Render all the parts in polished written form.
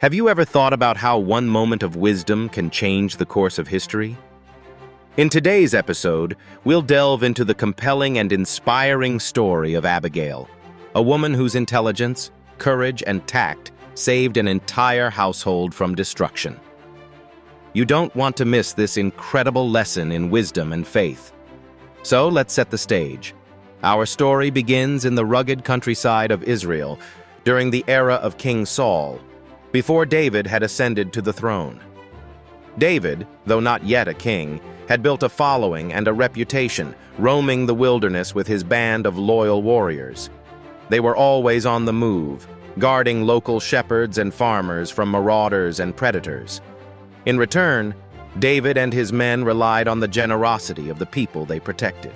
Have you ever thought about how one moment of wisdom can change the course of history? In today's episode, we'll delve into the compelling and inspiring story of Abigail, a woman whose intelligence, courage, and tact saved an entire household from destruction. You don't want to miss this incredible lesson in wisdom and faith. So let's set the stage. Our story begins in the rugged countryside of Israel during the era of King Saul, before David had ascended to the throne. David, though not yet a king, had built a following and a reputation, roaming the wilderness with his band of loyal warriors. They were always on the move, guarding local shepherds and farmers from marauders and predators. In return, David and his men relied on the generosity of the people they protected.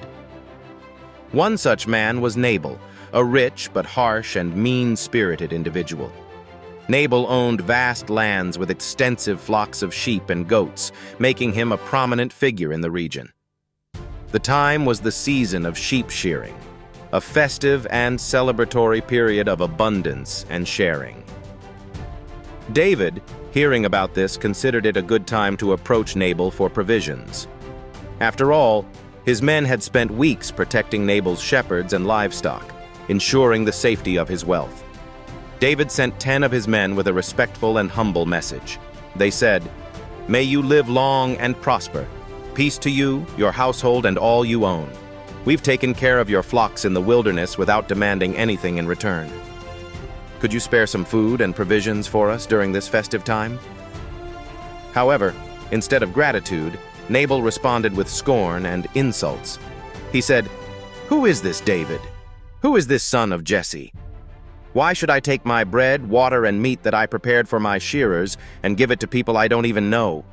One such man was Nabal, a rich but harsh and mean-spirited individual. Nabal owned vast lands with extensive flocks of sheep and goats, making him a prominent figure in the region. The time was the season of sheep shearing, a festive and celebratory period of abundance and sharing. David, hearing about this, considered it a good time to approach Nabal for provisions. After all, his men had spent weeks protecting Nabal's shepherds and livestock, ensuring the safety of his wealth. David sent 10 of his men with a respectful and humble message. They said, "May you live long and prosper. Peace to you, your household, and all you own. We've taken care of your flocks in the wilderness without demanding anything in return. Could you spare some food and provisions for us during this festive time?" However, instead of gratitude, Nabal responded with scorn and insults. He said, "Who is this David? Who is this son of Jesse? Why should I take my bread, water, and meat that I prepared for my shearers and give it to people I don't even know?"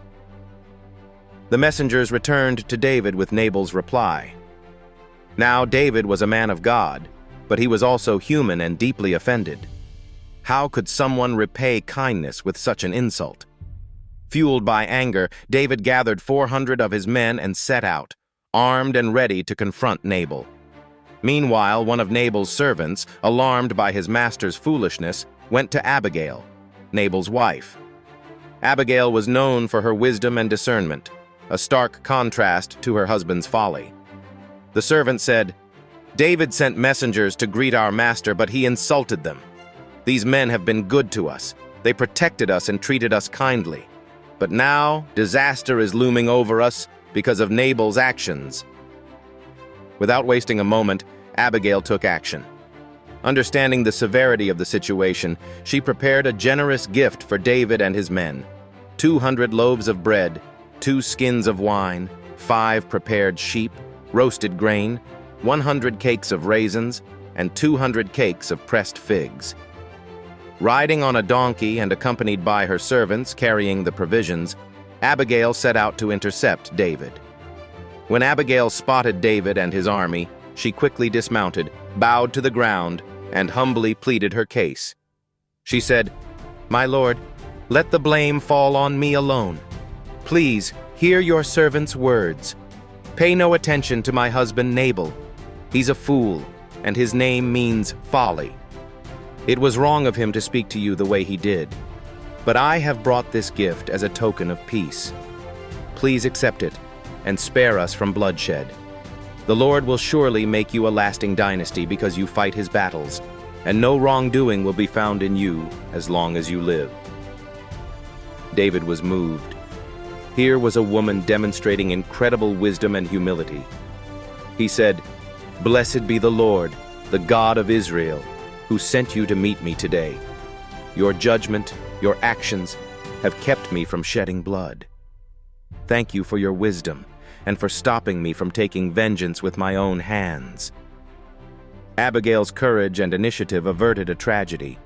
The messengers returned to David with Nabal's reply. Now David was a man of God, but he was also human and deeply offended. How could someone repay kindness with such an insult? Fueled by anger, David gathered 400 of his men and set out, armed and ready to confront Nabal. Meanwhile, one of Nabal's servants, alarmed by his master's foolishness, went to Abigail, Nabal's wife. Abigail was known for her wisdom and discernment, a stark contrast to her husband's folly. The servant said, "David sent messengers to greet our master, but he insulted them. These men have been good to us. They protected us and treated us kindly. But now disaster is looming over us because of Nabal's actions." Without wasting a moment, Abigail took action. Understanding the severity of the situation, she prepared a generous gift for David and his men: 200 loaves of bread, 2 skins of wine, 5 prepared sheep, roasted grain, 100 cakes of raisins, and 200 cakes of pressed figs. Riding on a donkey and accompanied by her servants carrying the provisions, Abigail set out to intercept David. When Abigail spotted David and his army, she quickly dismounted, bowed to the ground, and humbly pleaded her case. She said, "My lord, let the blame fall on me alone. Please, hear your servant's words. Pay no attention to my husband Nabal. He's a fool, and his name means folly. It was wrong of him to speak to you the way he did, but I have brought this gift as a token of peace. Please accept it and spare us from bloodshed. The Lord will surely make you a lasting dynasty because you fight his battles, and no wrongdoing will be found in you as long as you live." David was moved. Here was a woman demonstrating incredible wisdom and humility. He said, "Blessed be the Lord, the God of Israel, who sent you to meet me today. Your judgment, your actions, have kept me from shedding blood. Thank you for your wisdom and for stopping me from taking vengeance with my own hands." Abigail's courage and initiative averted a tragedy.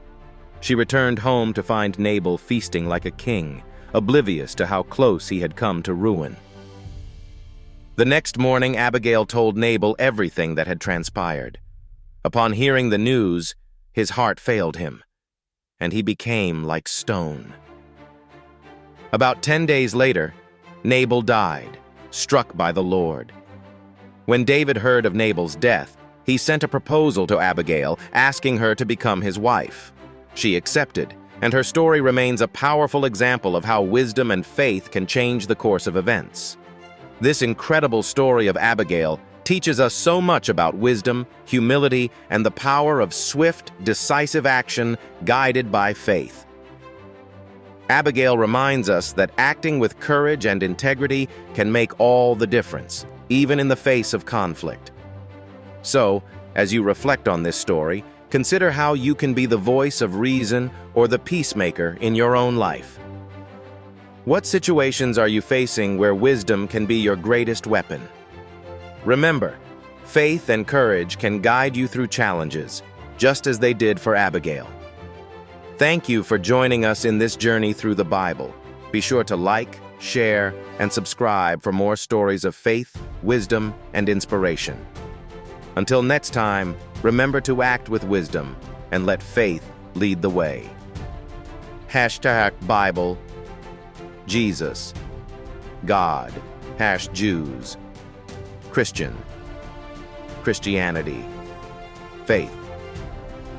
She returned home to find Nabal feasting like a king, oblivious to how close he had come to ruin. The next morning, Abigail told Nabal everything that had transpired. Upon hearing the news, his heart failed him, and he became like stone. About 10 days later, Nabal died, struck by the Lord. When David heard of Nabal's death, he sent a proposal to Abigail, asking her to become his wife. She accepted, and her story remains a powerful example of how wisdom and faith can change the course of events. This incredible story of Abigail teaches us so much about wisdom, humility, and the power of swift, decisive action guided by faith. Abigail reminds us that acting with courage and integrity can make all the difference, even in the face of conflict. So, as you reflect on this story, consider how you can be the voice of reason or the peacemaker in your own life. What situations are you facing where wisdom can be your greatest weapon? Remember, faith and courage can guide you through challenges, just as they did for Abigail. Thank you for joining us in this journey through the Bible. Be sure to like, share, and subscribe for more stories of faith, wisdom, and inspiration. Until next time, remember to act with wisdom and let faith lead the way. #Bible, Jesus, God, #Jews, Christian, Christianity, faith.